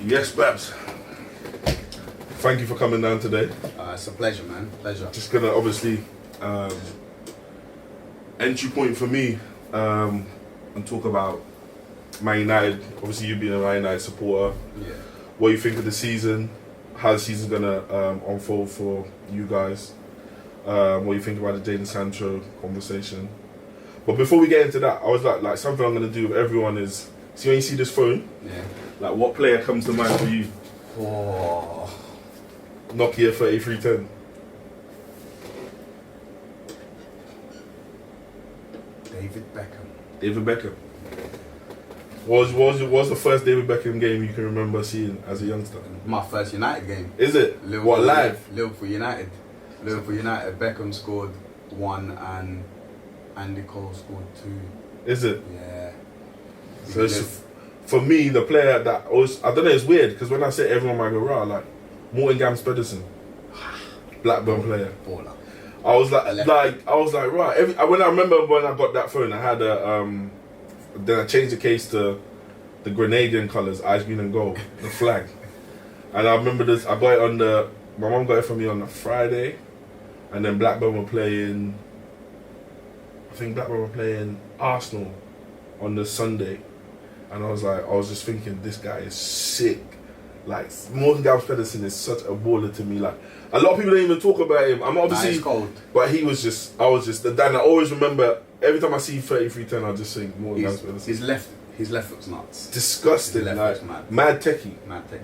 Yes, Babs. Thank you for coming down today. It's a pleasure, man. Pleasure. Just gonna obviously entry point for me and talk about Man United. Obviously, you being a Man United supporter. Yeah. What you think of the season? How the season's gonna unfold for you guys? What you think about the Jadon Sancho conversation? But before we get into that, I was like something I'm gonna do with everyone is see when you see this phone. Yeah. Like, what player comes to mind for you? Oh. Nokia 3310. David Beckham. David Beckham. What was the first David Beckham game you can remember seeing as a youngster? My first United game. Is it? What, live? Liverpool United. Liverpool United. Beckham scored 1 and Andy Cole scored 2. Is it? Yeah. So it's, for me, the player that was, I don't know, it's weird because when I say everyone might go raw, like Morten Gams Pedersen, Blackburn player. Baller. I was like, right. When I remember when I got that phone, I had a then I changed the case to the Grenadian colours, ice green and gold, the flag. And I remember this. I got it on my mum got it for me on the Friday, and then Blackburn were playing. I think Blackburn were playing Arsenal on the Sunday, and I was just thinking, this guy is sick. Like, Morten Gams Pedersen is such a baller to me. Like, a lot of people don't even talk about him. I'm obviously cold. But I was just, and I always remember, every time I see 3310, I just think Morten Gams Pedersen. His left foot's nuts. Disgusting. His left like, foot's mad techie.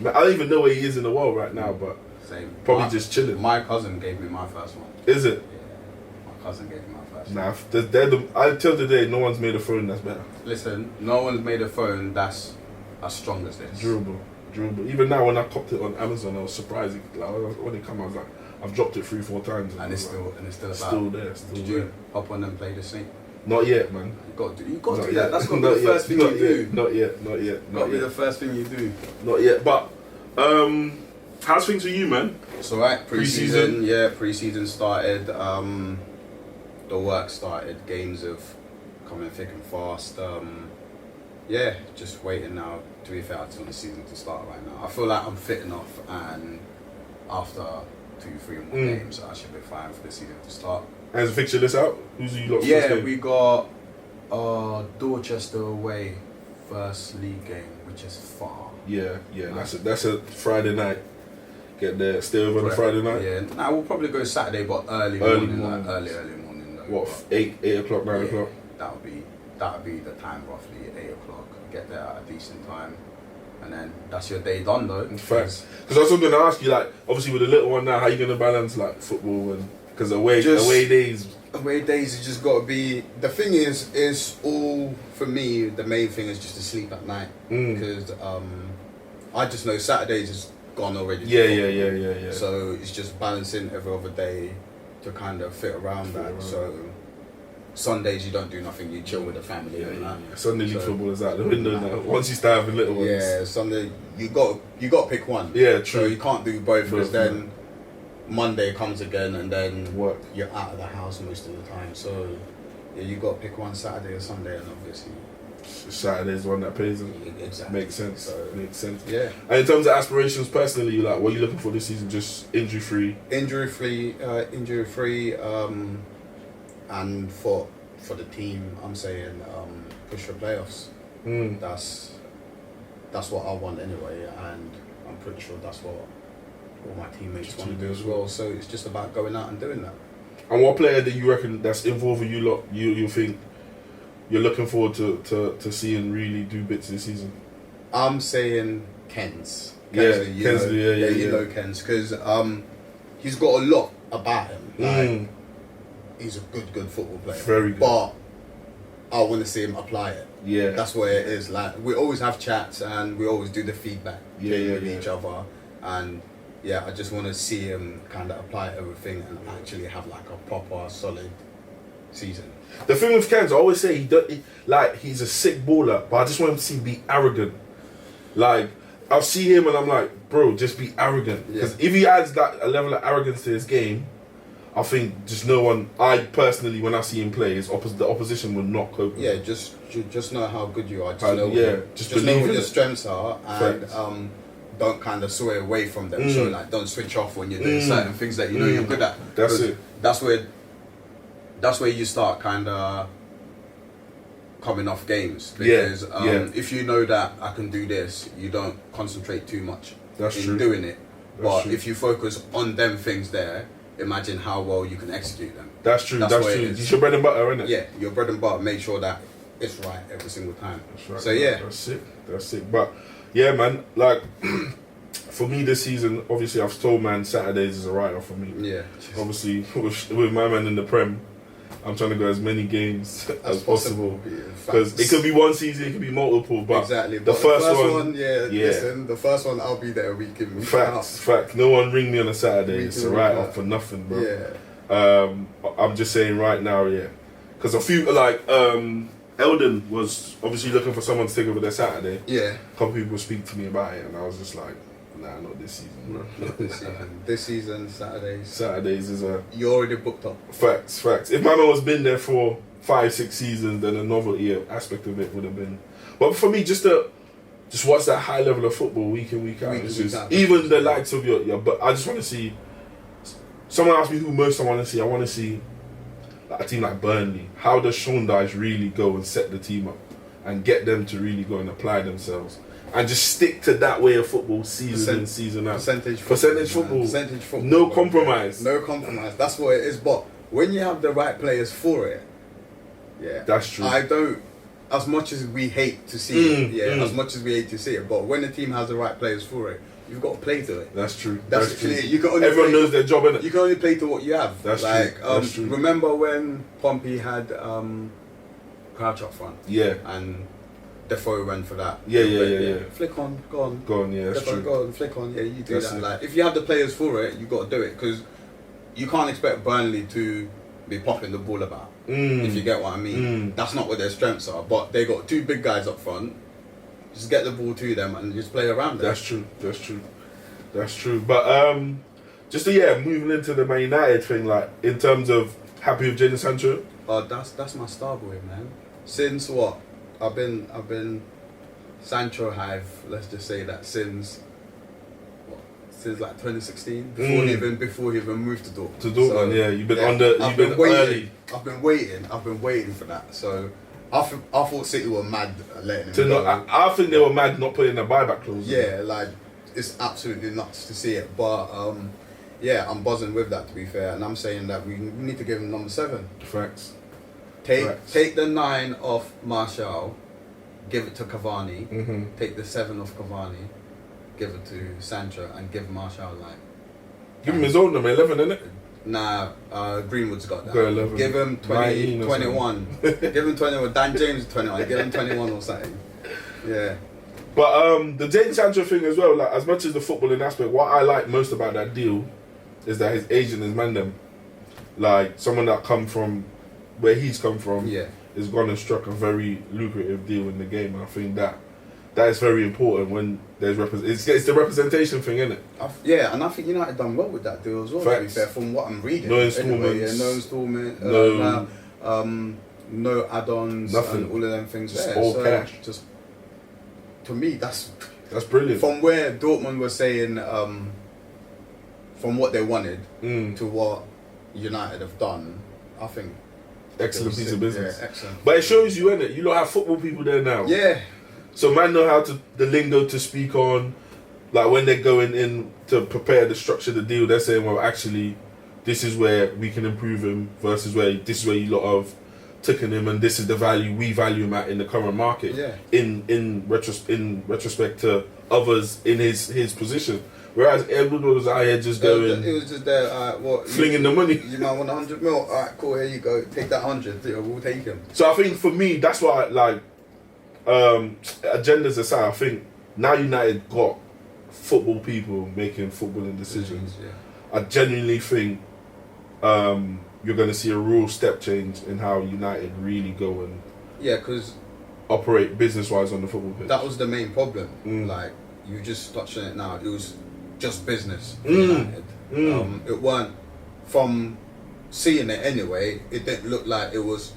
I don't even know where he is in the world right now, but same. Probably just chilling. My cousin gave me my first one. Is it? Yeah. My cousin gave me my first one. Nah, until today, no one's made a phone that's better. Listen, no one's made a phone that's as strong as this. Durable. Even now, when I copped it on Amazon, I was surprised. Like, when it came, I was like, I've dropped it 3-4 times, and it's still about. Still there. Did you hop on and play the Saint? Not yet, man. You got to do that. That's got to be the first thing you do. Not yet. Got to be the first thing you do. Not yet. But how's things for you, man? It's alright. Pre-season. Yeah, pre-season started. The work started. Games have coming thick and fast. Yeah, just waiting now. To be fair, until the season to start right now. I feel like I'm fit enough, and after 2-3 more games, I should be fine for the season to start. Has the fixture list out? Who's you lot? Yeah, we got Dorchester away, first league game, which is far. Yeah, that's a Friday night. Get there, stay over on a Friday night. Yeah, we'll probably go Saturday, but early morning. Like early morning. Though, what, 8 o'clock, 9 o'clock? That would be the time roughly, 8 o'clock. Get there at a decent time, and then that's your day done though. Facts. Because I was going to ask you, like, obviously with the little one now, how you going to balance like football and because away days. Away days, you just got to be. The thing is all for me. The main thing is just to sleep at night because I just know Saturdays is gone already. Yeah. So it's just balancing every other day to kind of fit around that. So Sundays you don't do nothing. You chill with the family. Yeah. Sunday league football is out the window now. Once you start having little ones. Yeah, Sunday you got to pick one. Yeah, true. So you can't do both because then Monday comes again and then work. You're out of the house most of the time. So yeah, you got to pick one Saturday or Sunday, and obviously Saturday's the one that pays them. Exactly. Makes sense. Makes sense. Yeah. And in terms of aspirations, personally, like, what are you looking for this season? Just injury free. Injury free. And for the team, I'm saying push for playoffs. That's what I want anyway, and I'm pretty sure that's what all my teammates want to do as well. So it's just about going out and doing that. And what player do you reckon that's involved with you lot? You think you're looking forward to seeing really do bits this season? I'm saying Ken's. Kensley, you know Ken's because he's got a lot about him. Like, he's a good football player. Very good. But I want to see him apply it. Yeah. That's where it is. Like, we always have chats and we always do the feedback with each other. And yeah, I just want to see him kind of apply everything and actually have like a proper solid season. The thing with Ken's, I always say he's a sick baller, but I just want him to see him be arrogant. Like, I'll see him and I'm like, bro, just be arrogant. Because if he adds a level of arrogance to his game, I think just no one. I personally, when I see him play, the opposition will not cope. Yeah, just know how good you are. Just know what believe your strengths are, and don't kind of sway away from them. So like, don't switch off when you're doing certain things that you know you're good at. That's it. That's where you start kind of coming off games, because if you know that I can do this, you don't concentrate too much in doing it. But if you focus on them things there, imagine how well you can execute them. That's true. That's true. It's your bread and butter, isn't it? Yeah, your bread and butter. Make sure that it's right every single time. That's right. So yeah, that's sick. That's sick. But yeah, man, like for me this season, obviously I've told man Saturdays is a write-off for me. Yeah. Obviously with my man in the Prem, I'm trying to go as many games as possible, because it could be one season, it could be multiple. But exactly. The first one, listen, the first one I'll be there a week in. Week fact. No one ring me on a Saturday. It's a write-off for nothing, bro. Yeah. I'm just saying right now, because a few like Eldon was obviously looking for someone to take over their Saturday. Yeah. A couple people speak to me about it, and I was just like, nah, not this season, bro. Not this season. This season, Saturdays. Saturdays is a... You're already booked up. Facts. If my man was been there for 5-6 seasons, then the novelty aspect of it would have been... But for me, just watch that high level of football week in, week out. Even the likes of your... But I just want to see... Someone asked me who most I want to see. I want to see like a team like Burnley. How does Sean Dyche really go and set the team up and get them to really go and apply themselves? And just stick to that way of football season in, season out. Percentage football. No compromise. No compromise. That's what it is. But when you have the right players for it, that's true. I don't, as much as we hate to see it, as much as we hate to see it, but when the team has the right players for it, you've got to play to it. That's true. That's true. You can only Everyone knows their job, innit? You can only play to what you have. That's true. That's true. Remember when Pompey had Crouch up front? Yeah. And Defoe went for that. Yeah. Flick on, go on. Go on, that's Defoe, true. go on, flick on, you do That's that. it. Like, if you have the players for it, you got to do it, because you can't expect Burnley to be popping the ball about. If you get what I mean. That's not what their strengths are. But they got two big guys up front. Just get the ball to them and just play around them. That's true. But moving into the Man United thing, like in terms of happy with Jadon Sancho. That's my star boy, man. Since what? I've been Sancho hive. Let's just say that since like 2016, before he even moved to Dortmund. You've been early. I've been waiting for that. So I thought City were mad at letting him go. I think they were mad not putting a buyback clause. Yeah, like it's absolutely nuts to see it. But I'm buzzing with that, to be fair, and I'm saying that we need to give him number 7. Facts. Take the 9 off Martial, give it to Cavani. Take the 7 off Cavani, give it to Sancho, and give Martial give him his own number 11, innit? Nah, Greenwood's got that. 11. Give him 21. Give him 21. Dan James 21. Give him 21 or something. Yeah. But the Jadon Sancho thing as well, like as much as the footballing aspect, what I like most about that deal is that his agent is Mandem. Like someone that come from where he's come from is gone and struck a very lucrative deal in the game, and I think that is very important when there's it's the representation thing, isn't it? And I think United done well with that deal as well. To be fair, from what I'm reading, no installments, no installment, no add-ons, nothing, and all of them things. Just all cash. Just to me, that's brilliant. From where Dortmund was saying, from what they wanted to what United have done, I think excellent piece of business. Yeah, excellent. But it shows you, innit? You don't have football people there now. Yeah. So man know how the lingo to speak on, like when they're going in to prepare the structure of the deal, they're saying, well, actually, this is where we can improve him versus this is where you lot of taken him, and this is the value we value him at in the current market. Yeah. In retrospect to others in his position, whereas Edward was out here just going. It was just there. Flinging the money. You might want 100 mil. All right, cool. Here you go. Take that 100. We'll take him. So I think for me, that's why like. Agendas aside, I think now United got football people making footballing decisions. I genuinely think you're going to see a real step change in how United really go and because operate business-wise on the football pitch. That was the main problem. Like you just touched on it now. It was just business for United. It weren't, from seeing it anyway. It didn't look like it was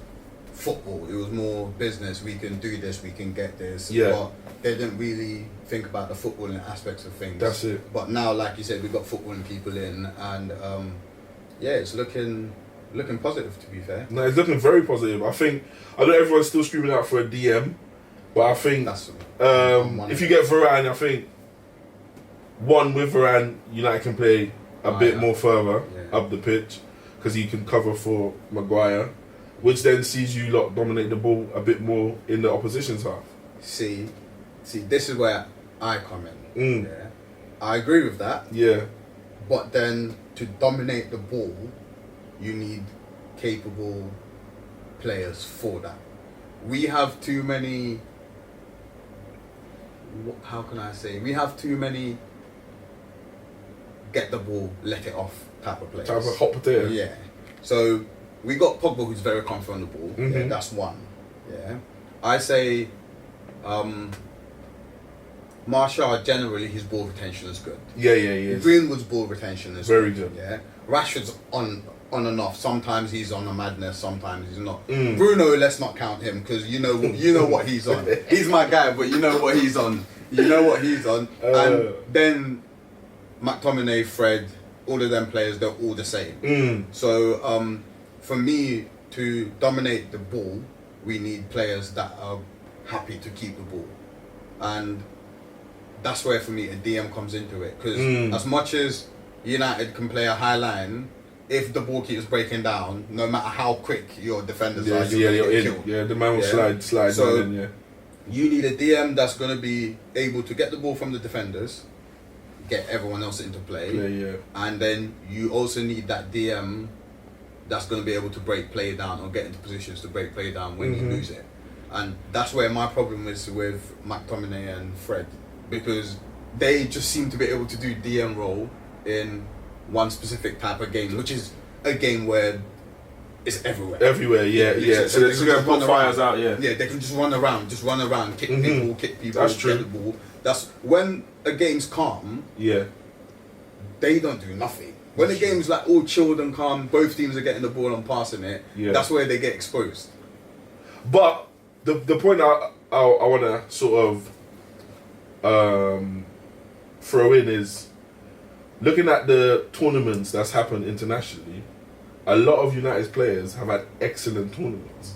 football. It was more business. We can do this. We can get this. Yeah. But they didn't really think about the footballing aspects of things. That's it. But now, like you said, we've got footballing people in, and yeah, it's looking positive. To be fair, No, it's looking very positive. I know everyone's still screaming out for a DM, but I think that's if you get Varane, I think with Varane, United can play a bit more further up the pitch because he can cover for Maguire, which then sees you lot dominate the ball a bit more in the opposition's half. See, this is where I come in. Yeah, I agree with that. Yeah, but then to dominate the ball, you need capable players for that. We have too many. How can I say? We have too many. Get the ball, let it off type of players. type of hot potato. Yeah. So we got Pogba, who's very confident on the ball. Mm-hmm. Yeah, that's one. Yeah. I say, Martial generally his ball retention is good. Yeah. Greenwood's ball retention is very good. Yeah. Rashford's on and off. Sometimes he's on a madness. Sometimes he's not. Mm. Bruno, let's not count him because you know what he's on. He's my guy, but you know what he's on. And then McTominay, Fred, all of them players, they're all the same. So for me to dominate the ball, we need players that are happy to keep the ball, and that's where for me a DM comes into it. Because as much as United can play a high line, if the ball keeps breaking down, no matter how quick your defenders are, you're in. killed. Yeah, the man will slide so in. Yeah. You need a DM that's going to be able to get the ball from the defenders, get everyone else into play, and then you also need that DM that's going to be able to break play down or get into positions to break play down when you lose it. And that's where my problem is with McTominay and Fred, because they just seem to be able to do DM role in one specific type of game, which is a game where it's everywhere. Yeah. So they're going to put fires out, Yeah, they can just run around, kick people, That's true. get the ball. That's when a game's calm. Yeah. They don't do nothing. When the game's like all chilled and calm, both teams are getting the ball and passing it. Yeah. That's where they get exposed. But the point I want to sort of throw in is looking at the tournaments that's happened internationally. A lot of United's players have had excellent tournaments.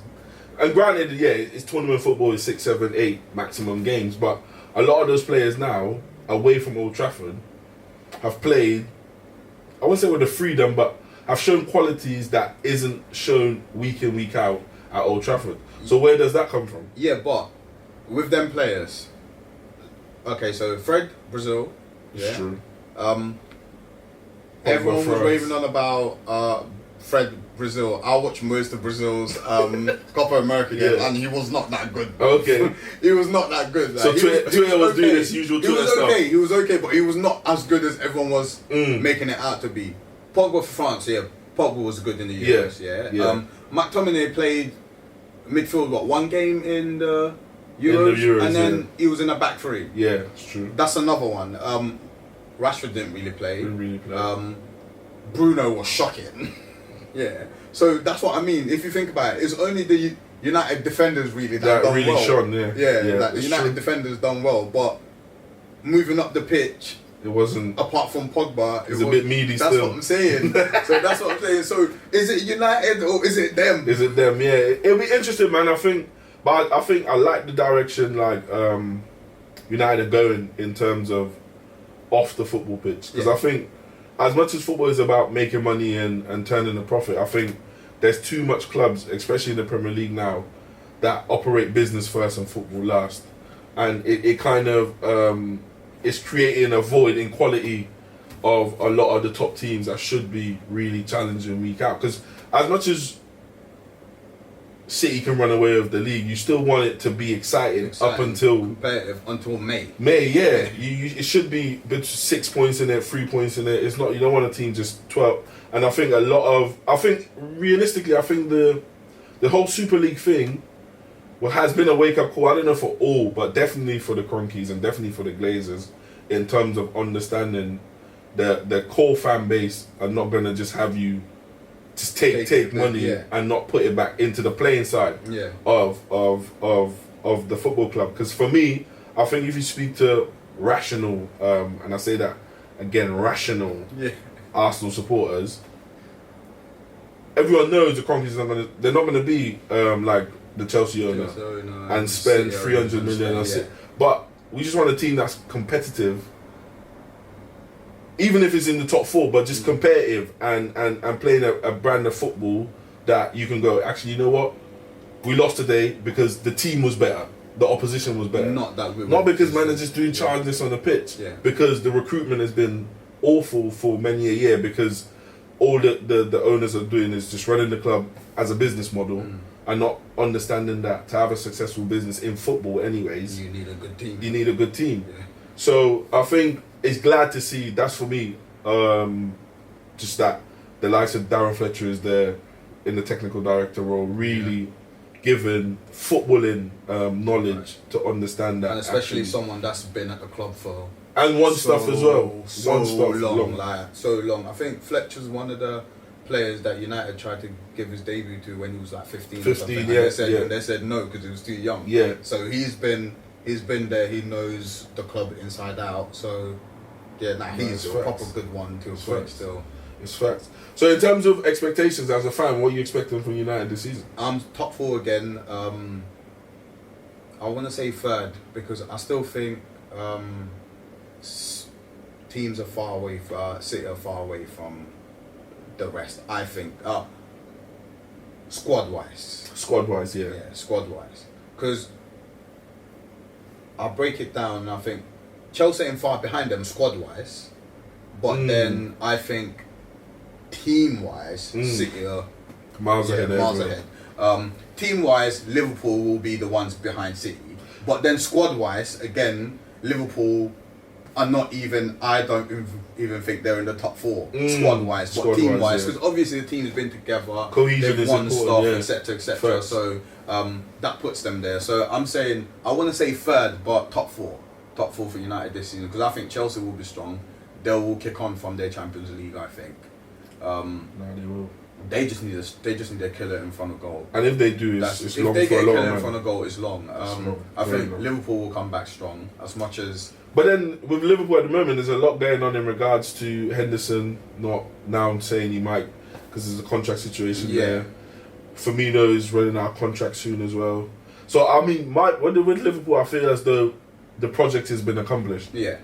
And granted, it's tournament football is 6, 7, 8 maximum games, but a lot of those players now, away from Old Trafford, have played, I wouldn't say with the freedom, but have shown qualities that isn't shown week in, week out at Old Trafford. So where does that come from? Yeah, but with them players, okay, so Fred, Brazil, True. Everyone was raving on about Fred, Brazil. I watched most of Brazil's Copa America game, and he was not that good. Okay. He was not that good. Like, so Twitter was doing this usual Twitter stuff. He was okay, but he was not as good as everyone was making it out to be. Pogba for France, Pogba was good in the Euros, McTominay played midfield, one game in the Euros, and then he was in a back three. Yeah, it's true. That's another one. Rashford didn't really play. Bruno was shocking. Yeah. So that's what I mean. If you think about it, it's only the United defenders really that done really well. shone, like the United defenders done well, but moving up the pitch, it wasn't. Apart from Pogba, it's a bit meaty that's still. What I'm saying. So that's what I'm saying. So is it United or is it them? Is it them? Yeah. It'll be interesting, man. I think I like the direction United are going in terms of off the football pitch, because I think as much as football is about making money and turning a profit, I think there's too much clubs, especially in the Premier League now, that operate business first and football last, and it kind of is creating a void in quality of a lot of the top teams that should be really challenging week out. Because as much as City can run away with the league, you still want it to be exciting up until competitive until May. It should be 6 points in it, 3 points in it. It's not, you don't want a team just 12. And I think realistically, the whole Super League thing has been a wake up call. I don't know for all, but definitely for the Cronkies and definitely for the Glazers, in terms of understanding the core fan base are not gonna just have you just take money yeah. and not put it back into the playing side Yeah. of the football club. Because for me, I think if you speak to rational, and I say that again, rational Arsenal supporters, everyone knows the Kroenkes they're not gonna be like the Chelsea owner and spend 300 million on it. But we just want a team that's competitive, even if it's in the top 4, but just competitive and playing a brand of football that you can go, actually, you know what? We lost today because the team was better. The opposition was better. Not because managers doing childness on the pitch. Yeah. Because the recruitment has been awful for many a year, because all the owners are doing is just running the club as a business model and not understanding that to have a successful business in football anyways, you need a good team. Yeah. So I think it's glad to see, that's for me, just that the likes of Darren Fletcher is there in the technical director role, really given footballing knowledge to understand that. And especially someone that's been at the club for... And won stuff as well. So long. I think Fletcher's one of the players that United tried to give his debut to when he was like 15 or something. And they said no because he was too young. Yeah. So he's been there, he knows the club inside out. So he's a proper good one to a point still. It's facts. So in terms of expectations as a fan, what are you expecting from United this season? Top 4 again. I want to say 3rd because I still think teams are far away. City are far away from the rest. I think squad wise, yeah, squad wise. Because I'll break it down. And I think Chelsea ain't far behind them squad wise, but then I think team wise, City are miles ahead. Team wise, Liverpool will be the ones behind City, but then squad wise, again, Liverpool are not even. I don't even think they're in the top 4 squad wise, but team wise, because obviously the team's been together, cohesion they've is won stuff, yeah. etc. So that puts them there. So I'm saying I want to say 3rd, but top 4 for United this season, because I think Chelsea will be strong. They will kick on from their Champions League. I think. No, they will. They just need a killer in front of goal. And if they do, it's if long they for a get long a killer man. in front of goal, it's long. I think Liverpool will come back strong as much as. But then with Liverpool at the moment, there's a lot going on in regards to Henderson. Not now saying he might, because there's a contract situation there. Firmino is running out of contract soon as well. So I mean, with Liverpool, I feel as though the project has been accomplished. Yeah.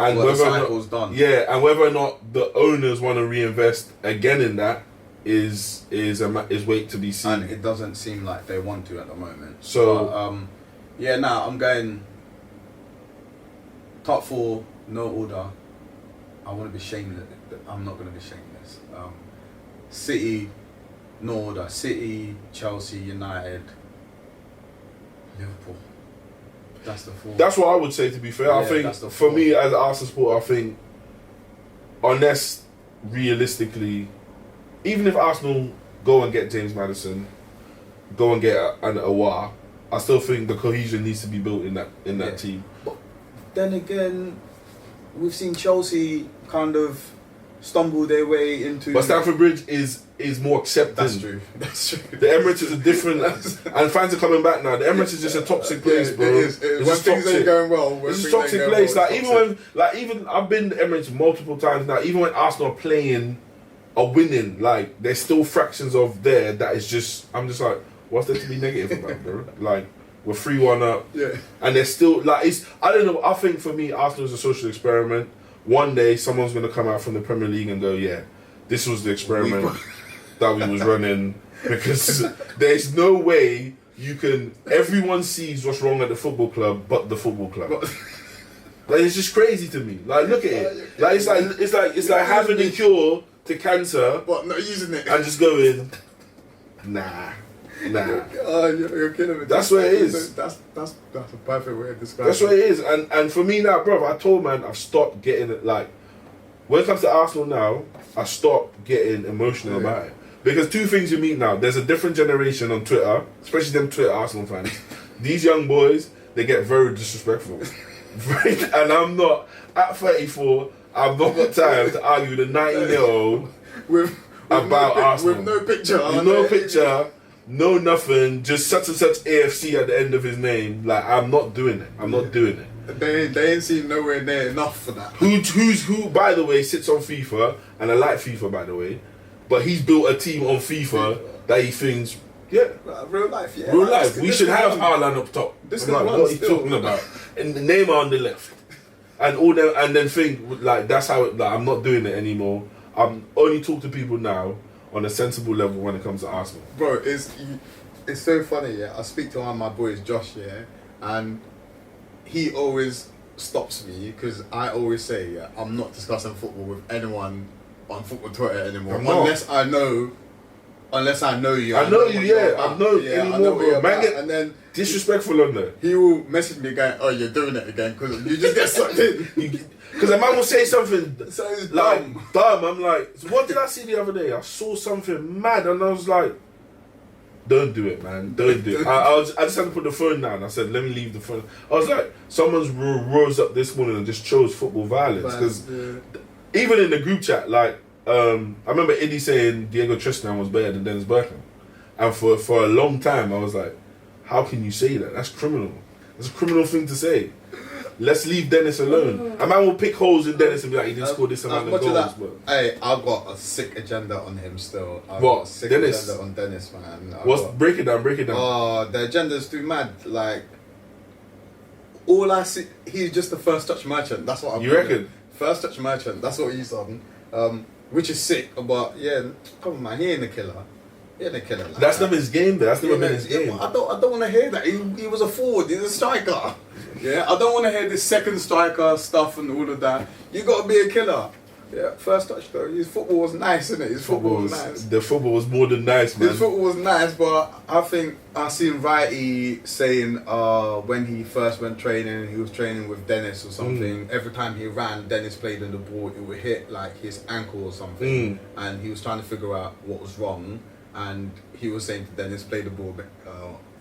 And the whether cycle's done. Yeah, and whether or not the owners want to reinvest again in that is wait to be seen. And it doesn't seem like they want to at the moment. So but, I'm going top 4, no order. I want to be shameless. I'm not going to be shameless. City, no order. City, Chelsea, United, Liverpool. That's the 4. That's what I would say, to be fair. I think for me as an Arsenal supporter, I think unless realistically, even if Arsenal go and get James Maddison, go and get an Aouar, I still think the cohesion needs to be built in that team. But then again, we've seen Chelsea kind of stumble their way into. But Stamford Bridge is more accepted. That's true. The Emirates is a different, and fans are coming back now. The Emirates is just a toxic place, bro. It is. It's When just things toxic. ain't going well, It's a toxic place. Even I've been to Emirates multiple times now. Even when Arsenal are playing, are winning, like there's still fractions of there that is just. I'm just like, what's there to be negative about, bro? Like we're 3-1 up, and there's still like it's. I don't know. I think for me, Arsenal is a social experiment. One day, someone's gonna come out from the Premier League and go, yeah, this was the experiment that we was running, because there's no way you can. Everyone sees what's wrong at the football club, but the football club. Like it's just crazy to me. Like look at it. Like it's like having a cure to cancer, but not using it, and just going, nah. Oh, you're kidding me. That's what it is. That's a perfect way of describing. That's what it is. And for me now, bro, I told man I've stopped getting it. Like when it comes to Arsenal now, I stopped getting emotional about it. Because two things you meet now. There's a different generation on Twitter, especially them Twitter Arsenal fans. These young boys, they get very disrespectful. And I'm not, at 34, I've not got time to argue with a 19-year-old. about Arsenal. With no picture. With no picture, no nothing, just such and such AFC at the end of his name. Like, I'm not doing it. I'm not doing it. They ain't seen nowhere near enough for that. Who, by the way, sits on FIFA, and I like FIFA, by the way, but he's built a team on FIFA that he thinks, yeah. Real life, yeah. Real life. We should have Haaland up top. This I'm like, what are you talking about? And Neymar on the left. And all them, and then think, like, that's how, like, I'm not doing it anymore. I'm only talk to people now on a sensible level when it comes to Arsenal. Bro, it's so funny, yeah. I speak to one of my boys, Josh, yeah, and he always stops me because I always say, yeah, I'm not discussing football with anyone on football Twitter anymore unless I know you. I know you, yeah. I know anymore, bro. Man, get and then disrespectful on there. He will message me going, "Oh, you're doing it again," because you just get sucked in. Because a man will say something So it's like dumb. I'm like, so what did I see the other day? I saw something mad, and I was like, don't do it, man. Don't do it. I just had to put the phone down. I said, let me leave the phone. I was like, someone's rose up this morning and just chose football violence. Because even in the group chat, like, I remember Eddie saying Diego Tristan was better than Dennis Bergkamp. And for a long time, I was like, how can you say that? That's criminal. That's a criminal thing to say. Let's leave Dennis alone. A man will pick holes in Dennis and be like, he didn't score this amount of goals. But hey, I've got a sick agenda on him still. I've what? got a sick Dennis? agenda on Dennis, man. Break it down. Oh, the agenda's too mad. Like, all I see, he's just the first touch merchant. That's what I'm You reckon? First touch merchant. That's what he's on. Which is sick. But yeah, come on, man. He ain't a killer. Like that's never his game, though. That's never been his game. I don't want to hear that. He was a forward. He's a striker. Yeah, I don't want to hear this second striker stuff and all of that. You got to be a killer. Yeah, first touch though. His football was nice, isn't it? His football was nice. The football was more than nice, man. His football was nice, but I think I seen Righty saying when he first went training, he was training with Dennis or something. Every time he ran, Dennis played in the ball, it would hit like his ankle or something, and he was trying to figure out what was wrong. And he was saying to Dennis, play the ball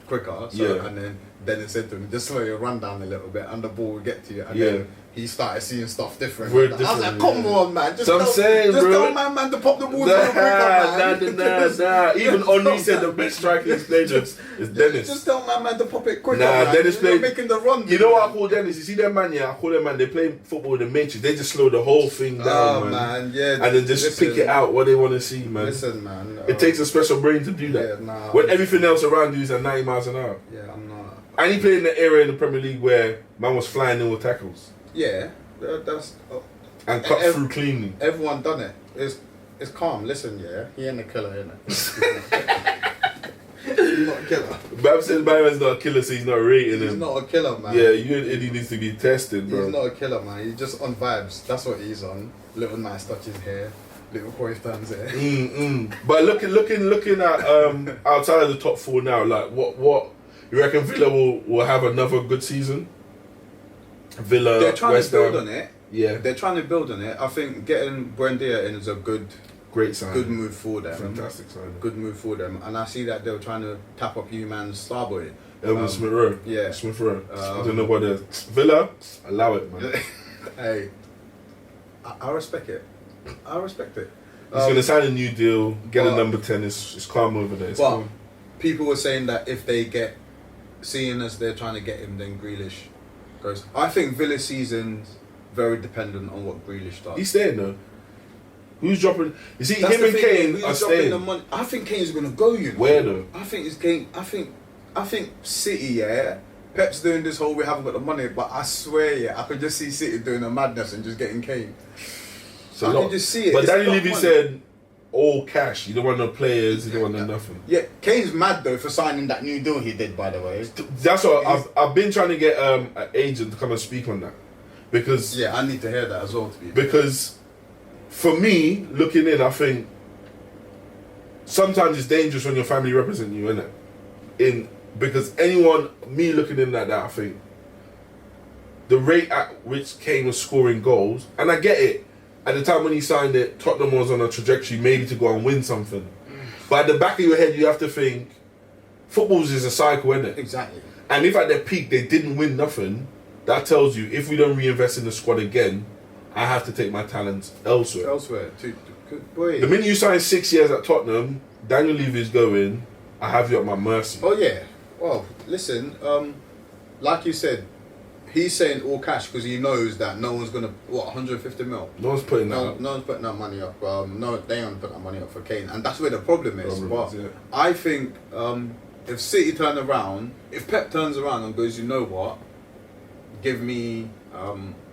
quicker. And then Dennis said to him, just slow your run down a little bit and the ball will get to you. And then he started seeing stuff different. I was like, come on, man. Just tell man to pop the ball quicker, man. Nah. Even Henry said the best striker he's played is Dennis. Just tell man to pop it quicker, man. Dennis played... making the run. You know what I call Dennis? You see them man, I call them man, they play football with the Matrix. They just slow the whole thing down, man. Yeah. And then just pick it out what they want to see, man. Listen, man. It takes a special brain to do that. When everything else around you is at 90 miles an hour. Yeah, I'm not. And he played in the era in the Premier League where man was flying in with tackles. Yeah, that's... and cut through cleanly. Everyone done it. It's calm. Listen, yeah, he ain't a killer, innit? He's not a killer. Bab says Byron's not a killer, so he's not rating him. He's not a killer, man. Yeah, you and Eddie needs to be tested, bro. He's not a killer, man. He's just on vibes. That's what he's on. Little nice touches here. Little hoist hands here. But looking at outside of the top four now, like what you reckon Villa will have another good season? Villa, they're trying West to build Ham. on it. Yeah, they're trying to build on it. I think getting Buendia in is a great sign. Good move for them. Fantastic sign. Good move for them. And I see that they were trying to tap up U-Man's Starboy. Elvin Smith Rowe. Yeah. Smith Rowe. I don't know what it is. Villa, allow it, man. Hey, I respect it. I respect it. He's going to sign a new deal, get a number 10. It's calm over there. It's calm. People were saying that if they get, seeing as they're trying to get him, then Grealish goes. I think Villa's season's very dependent on what Grealish does. He's staying though. Who's dropping? You see, That's him and Kane are staying. The money. I think Kane's going to go, you know. Where though? I think it's Kane. I think City, yeah. Pep's doing this whole we haven't got the money, but I swear, yeah, I could just see City doing a madness and just getting Kane. I can just see it. But Danny Levy said, all cash. You don't want no players. You don't want no nothing. Yeah, Kane's mad though for signing that new deal he did, by the way. That's what I've been trying to get an agent to come and speak on that, because I need to hear that as well. Because for me, looking in, I think sometimes it's dangerous when your family represent you, innit? Because me looking in at that, I think the rate at which Kane was scoring goals, and I get it. At the time when he signed it, Tottenham was on a trajectory maybe to go and win something. But at the back of your head, you have to think, football is a cycle, isn't it? Exactly. And if at their peak they didn't win nothing, that tells you if we don't reinvest in the squad again, I have to take my talents elsewhere. Good boy. The minute you sign 6 years at Tottenham, Daniel Levy's going. I have you at my mercy. Oh yeah. Well, listen. Like you said, he's saying all cash because he knows that no one's gonna 150 mil. No one's putting that up. No one's putting that money up. No, they don't put that money up for Kane, and that's where the problem is. Yeah. I think if City turn around, if Pep turns around and goes, you know what, give me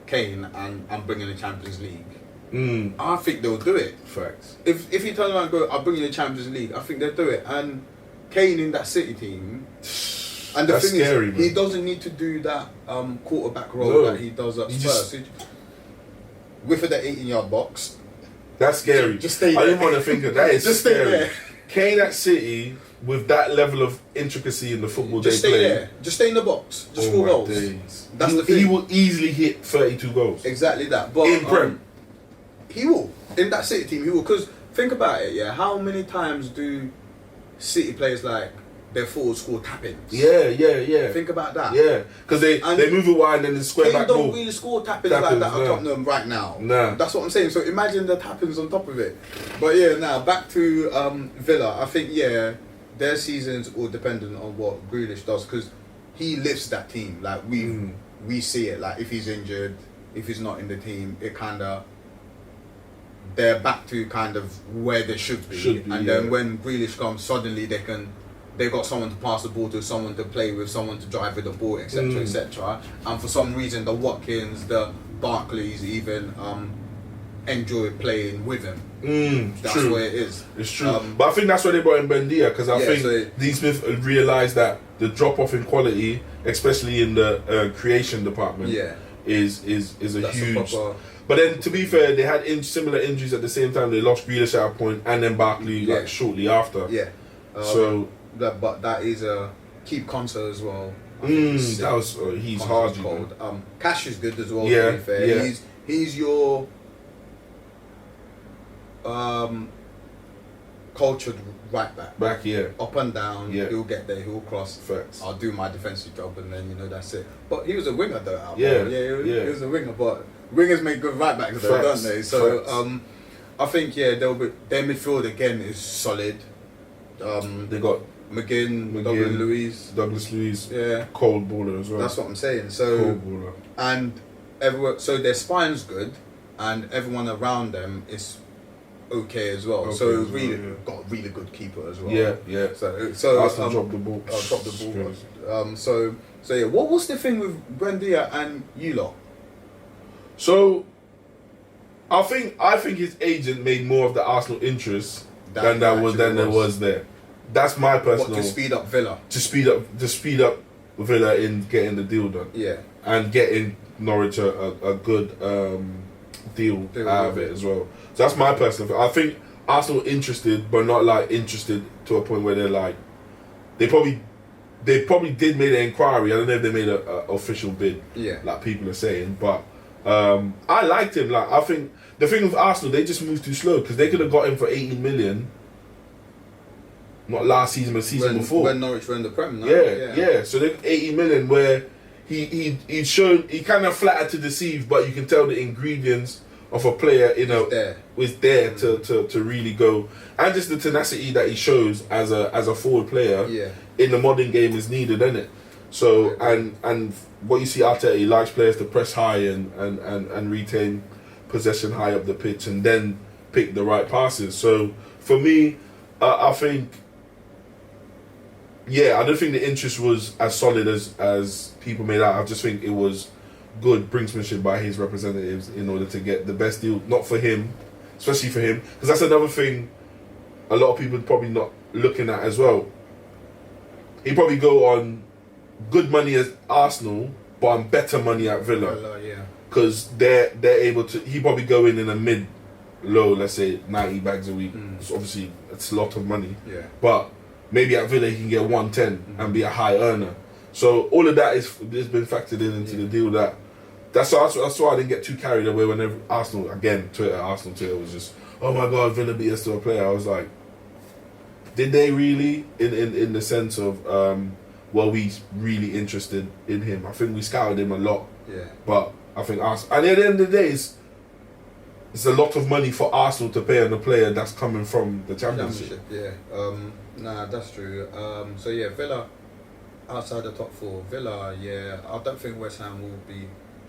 Kane and I'm bringing the Champions League. I think they'll do it. Facts. If he turns around and go, I'll bring you the Champions League, I think they'll do it. And Kane in that City team, and the That's thing scary, is, man. he doesn't need to do that quarterback role No. that he does at He Spurs. With the 18-yard box. That's scary. Just stay I didn't there. want to think of that. It's Just stay scary. there. Kane at City with that level of intricacy in the football Just they stay play. there. Just stay in the box. Just Oh 4 my goals. days. That's he, the thing. He will easily hit 32 goals. Exactly that. But In Prem. he will. In that City team, he will. Because think about it, yeah. How many times do City players like their forwards score tap-ins? Yeah. Think about that. Yeah, because they move it wide and then the square Kane back don't ball. really score tap-ins like Tap-ins, that at no. Tottenham right now. Nah. That's what I'm saying. So imagine the tap-ins on top of it. But yeah, now back to Villa. I think, their season's all dependent on what Grealish does because he lifts that team. Like, we see it. Like, if he's injured, if he's not in the team, it kind of... They're back to kind of where they should be. And then when Grealish comes, suddenly they've got someone to pass the ball to, someone to play with, someone to drive with the ball, etc., etc. And for some reason, the Watkins, the Barclays even enjoy playing with him. That's true. where it is. It's true. But I think that's why they brought in Buendia because I think Dean Smith realised that the drop off in quality, especially in the creation department, is a huge. But then, to be fair, they had similar injuries at the same time. They lost Grealish at a point, and then Barkley shortly after. Yeah. But that is a keep Konsa as well. That was he's hard. Cold. Cash is good as well. Yeah, to be fair. yeah. He's your cultured right back. Up and down. Yeah. He'll get there. He'll cross. Facts. I'll do my defensive job, and then that's it. But he was a winger though. He was a winger. But wingers make good right backs though, don't they? So I think their midfield again is solid. They got McGinn, Douglas Luiz, cold baller as well. That's what I'm saying. So cold baller. And everyone, so their spine's good, and everyone around them is okay as well. So got a really good keeper as well. Yeah. So Arsenal dropped the ball. Dropped the ball. So what's the thing with Buendia and you lot? So I think his agent made more of the Arsenal interest than there was there. That's my personal. To speed up Villa. To speed up Villa in getting the deal done. Yeah. And getting Norwich a good deal out of it as well. So that's my personal. I think Arsenal interested, but not like interested to a point where they're like, they probably did make an inquiry. I don't know if they made a official bid. Yeah. Like people are saying, but I liked him. Like I think the thing with Arsenal, they just moved too slow because they could have got him for 18 million. Not last season, but season before. When Norwich were in the Prem, no? Yeah. So they 80 million where he'd shown he kind of flattered to deceive, but you can tell the ingredients of a player was there to really go, and just the tenacity that he shows as a forward player in the modern game is needed, isn't it? So and what you see Arteta, he likes players to press high and retain possession high up the pitch and then pick the right passes. So for me, I think. I don't think the interest was as solid as people made out. I just think it was good brinksmanship by his representatives in order to get the best deal, not for him, especially for him, because that's another thing a lot of people probably not looking at as well. He'd probably go on good money at Arsenal, but on better money at Villa. Because they're able to, he'd probably go in a mid-low, let's say 90 bags a week. So obviously, it's a lot of money. But maybe at Villa he can get 110 and be a high earner. So all of that has been factored into the deal. That's why I didn't get too carried away whenever Arsenal Twitter was just, oh my God, Villa beat us to a player. I was like, did they really? In the sense of, were we really interested in him? I think we scouted him a lot. But I think Arsenal, and at the end of the day, it's it's a lot of money for Arsenal to pay on a player that's coming from the Championship. Yeah. Nah, that's true. So yeah, Villa outside the top four. Villa, yeah, I don't think West Ham will be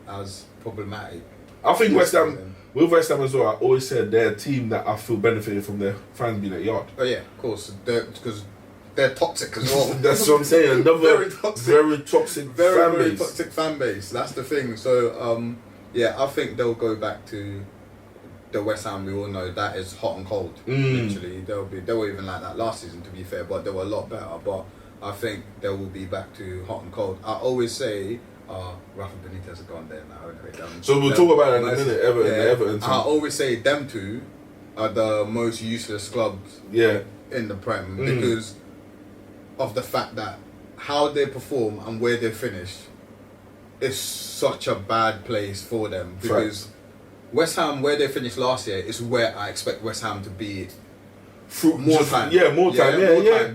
as problematic. I think West Ham, with West Ham as well, I always said they're a team that I feel benefited from their fans being at Yard. Oh yeah, of course, because they're toxic as well. That's what I'm saying. Another very toxic fan base. That's the thing. So yeah, I think they'll go back to the West Ham we all know that is hot and cold. Literally, they were even like that last season, to be fair, but they were a lot better. But I think they will be back to hot and cold. I always say, Rafa Benitez has gone there now. Anyway, so we'll talk about it in a minute. Everton. I always say them two are the most useless clubs. In the Prem because of the fact that how they perform and where they finish is such a bad place for them because. Fact. West Ham, where they finished last year, is where I expect West Ham to be more time. Yeah, more time.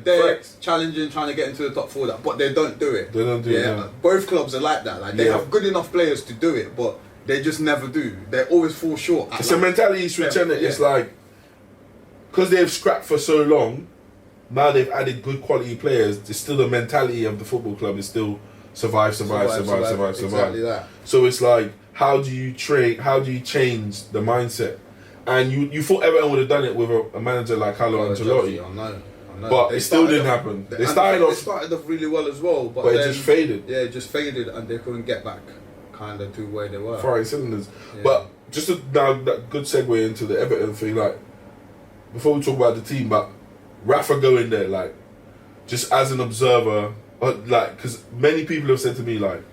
They're challenging, trying to get into the top four, but they don't do it. They don't do it. Yeah. Both clubs are like that. Like they have good enough players to do it, but they just never do. They always fall short. It's a mentality switch, isn't it? It's like because they've scrapped for so long, now they've added good quality players. It's still the mentality of the football club is still survive. Exactly that. So it's like. How do you change the mindset? And you thought Everton would have done it with a manager like Carlo Ancelotti. I know. But it still didn't happen. They started off really well as well, but it just faded. Yeah, it just faded, and they couldn't get back kind of to where they were. Firing cylinders. Yeah. But just now, that good segue into the Everton thing. Like before we talk about the team, but Rafa going there, like just as an observer, like because many people have said to me like.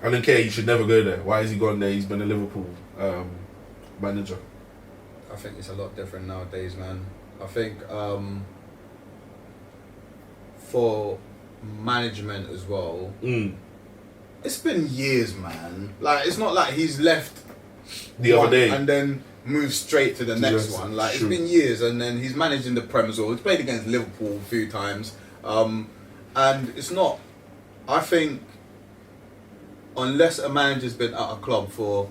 I don't care, he should never go there. Why has he gone there? He's been a Liverpool manager. I think it's a lot different nowadays, man. I think for management as well, it's been years, man. Like, it's not like he's left the other day and then moved straight to the next one. Like, it's been years, and then he's managing the Prem as well. He's played against Liverpool a few times. And it's not, I think, unless a manager's been at a club for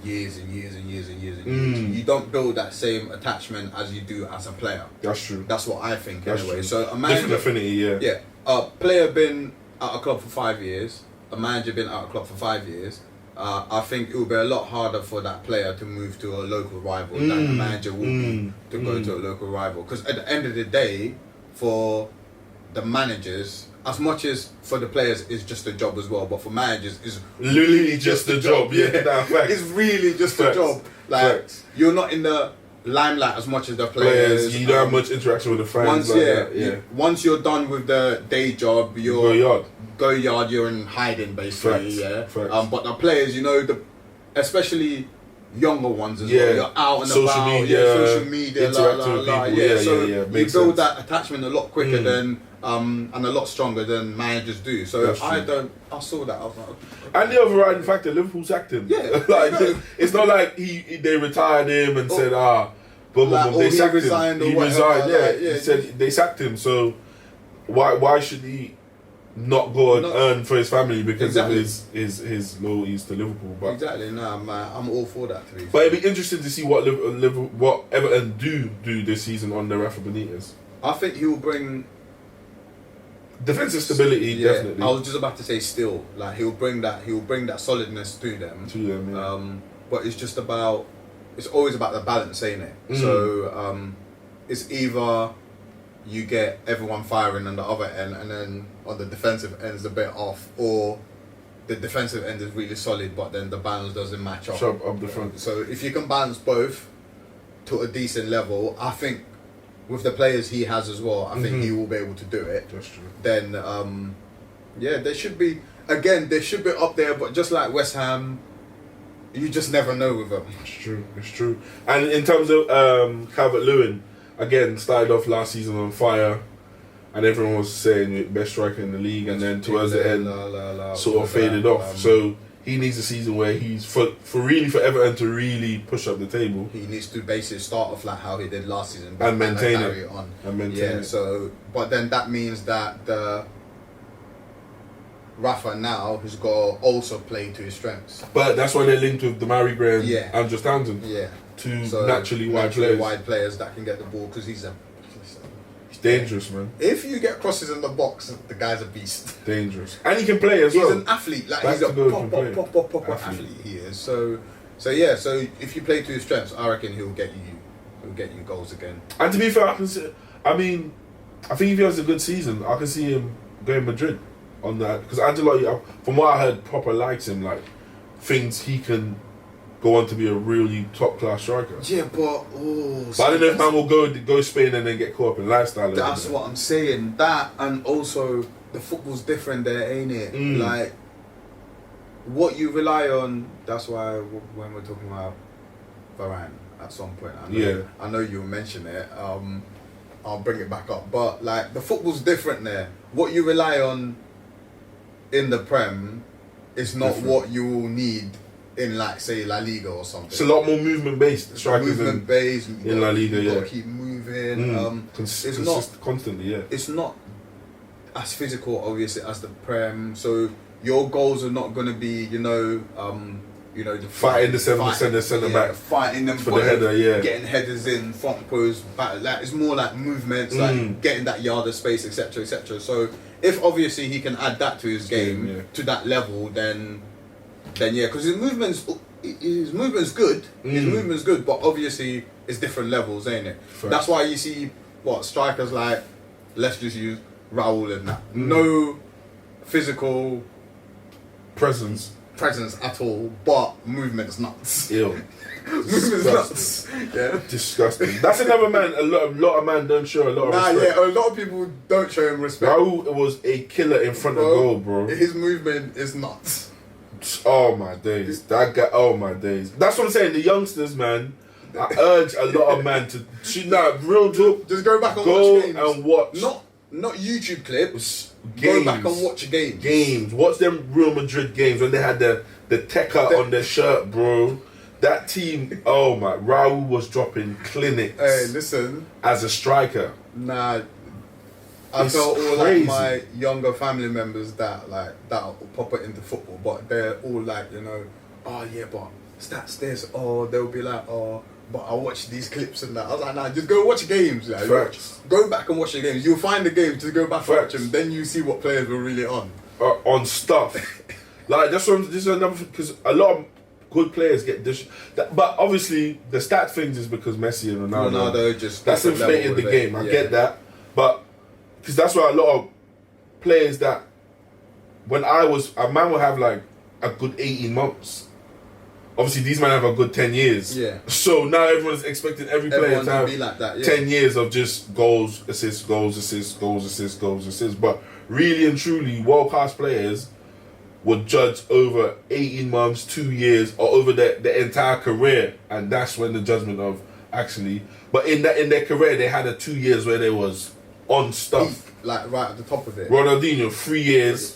years and years, you don't build that same attachment as you do as a player. That's true. That's what I think. That's anyway. True. So a manager, different affinity, yeah. A player been at a club for 5 years. A manager been at a club for 5 years. I think it will be a lot harder for that player to move to a local rival than the manager will be to go to a local rival. Because at the end of the day, for the managers. As much as for the players is just a job as well, but for managers is really just a job. Yeah, it's really just a job. Like you're not in the limelight as much as the players. You don't have much interaction with the fans. Once you're done with the day job, go yard. You're in hiding basically. But the players, especially younger ones as well. You're out and social about. Media, interacting with people. So you build that attachment a lot quicker than. And a lot stronger than managers do. So I saw that. I was like, and the overriding factor, Liverpool sacked him. Yeah, it's not like they retired him and said boom. They sacked him. He resigned. He said they sacked him. So why should he not go and earn for his family because of his loyalties to Liverpool? But exactly. No, I'm all for that. But it'd be interesting to see what Everton do this season under Rafa Benitez. I think he will bring. Defensive stability, definitely. I was just about to say still, like he'll bring that solidness to them. But it's always about the balance, ain't it? So it's either you get everyone firing on the other end, and then on the defensive end is a bit off, or the defensive end is really solid, but then the balance doesn't match up. Up the front. So if you can balance both to a decent level, I think. With the players he has as well, I think he will be able to do it. That's true. Then, they should be up there, but just like West Ham, you just never know with them. It's true. And in terms of Calvert-Lewin, again, started off last season on fire, and everyone was saying best striker in the league, and then towards the end, sort of faded off. So he needs a season where he's for Everton to really push up the table. He needs to basically start off like how he did last season and maintain it. So, but then that means that Rafa now has got to also play to his strengths. But that's why they're linked with Damari Gray and Yeah. Andrew Stanton. Yeah. Two So naturally wide naturally players. wide players that can get the ball because he's Dangerous, man. If you get crosses in the box, the guy's a beast. Dangerous. And he can play as He's well. an athlete. Like Back he's a to goal, he can play. pop athlete. He is. So yeah. So if you play to his strengths, I reckon he'll get you goals again. And to be fair, I think if he has a good season, I can see him going Madrid on that. Because Ancelotti, from what I heard, proper likes him. Like, thinks he can go on to be a really top-class striker. Yeah, but But I don't know if man will go Spain and then get caught up in lifestyle. That's what I'm saying. That, and also the football's different there, ain't it? Like, what you rely on. That's why when we're talking about Varane at some point, I know you'll mention it. I'll bring it back up. But like, the football's different there. What you rely on in the Prem is not what you will need in, like, say, La Liga or something. It's a lot more movement-based. Strikers movement-based. in La Liga, you got to keep moving. It's not constantly, yeah. It's not as physical, obviously, as the Prem. So your goals are not going to be, the Fighting the centre back, fighting them for the header, getting headers in, front post, back. Like, it's more like movements, like getting that yard of space, etc., etc. So if obviously he can add that to his game to that level, then yeah, because his movement's good. His movement's good, but obviously it's different levels, ain't it? Fair. That's why you see strikers like, let's just use Raul and that. No physical presence at all, but movement's nuts. Ew. Movement's nuts. Yeah. Disgusting. That's another man. A lot of man don't show a lot of respect. Yeah, a lot of people don't show him respect. Raul was a killer in front of goal, bro. His movement is nuts. Oh my days, that guy. Oh my days. That's what I'm saying. The youngsters, man. I urge a lot of man to real talk. Just go back and watch games. And watch. Not YouTube clips. Games. Go back and watch games. Games. Watch them Real Madrid games when they had the Tekka on their shirt, bro. That team. Oh my. Raul was dropping clinics. Hey, listen. As a striker. Nah. I felt all like my younger family members that will pop it into football, but they're all like, oh yeah, but stats this, or they'll be like, oh, but I watch these clips and that. I was like, nah, just go watch games. Like, go back and watch the games. You'll find the games, just go back and watch them. Then you see what players were really on. On stuff. Like, this is another thing, because a lot of good players get this. But obviously, the stat things is because Messi and Ronaldo just that's inflated the game. I get that, but because that's why a lot of players that when a man will have like a good 18 months. Obviously, these men have a good 10 years. Yeah. So now everyone's expecting every player to have be like that, 10 years of just goals, assists, goals, assists, goals, assists, goals, assists. But really and truly, world-class players would judge over 18 months, 2 years, or over their entire career. And that's when the judgment of actually... But in their career, they had 2 years where they was on stuff. Peak, like right at the top of it. Ronaldinho, 3 years,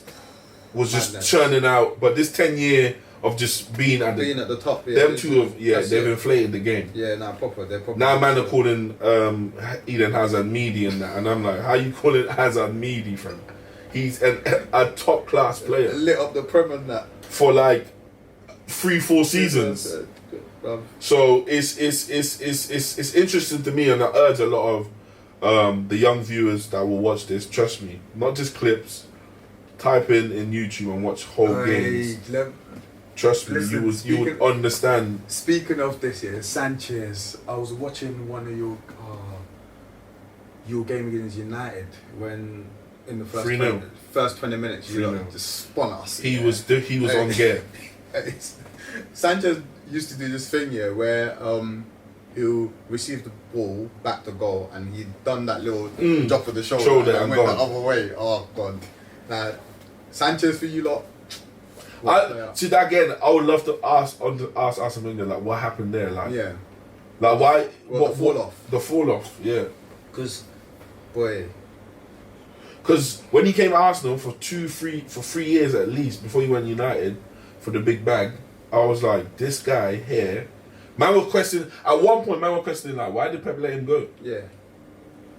was just churning out. But this 10-year... of just being at the top, them two they've inflated the game. Yeah, they're proper. Now man are calling Eden Hazard meaty and that, and I'm like, how you calling Hazard meaty, friend? He's a top class player. Lit up the Prem and that for like 3-4 seasons. So it's interesting to me, and I urge a lot of the young viewers that will watch this. Trust me, not just clips. Type in YouTube and watch whole games. Trust me, you would understand. Speaking of this, Sanchez. I was watching one of your game against United when in the first 20 minutes you just spun us. He was on gear. Sanchez used to do this thing where he'll receive the ball back to goal and he'd done that little drop of the shoulder and went the other way. Oh god! Now Sanchez for you lot. See that again. I would love to ask Arsene Wenger, like, what happened there, like, like why? The fall off. The fall off, yeah. Because when he came to Arsenal for 3 years at least before he went United for the big bag, I was like, this guy here. Man was questioning at one point. Man was questioning like, why did Pep let him go? Yeah.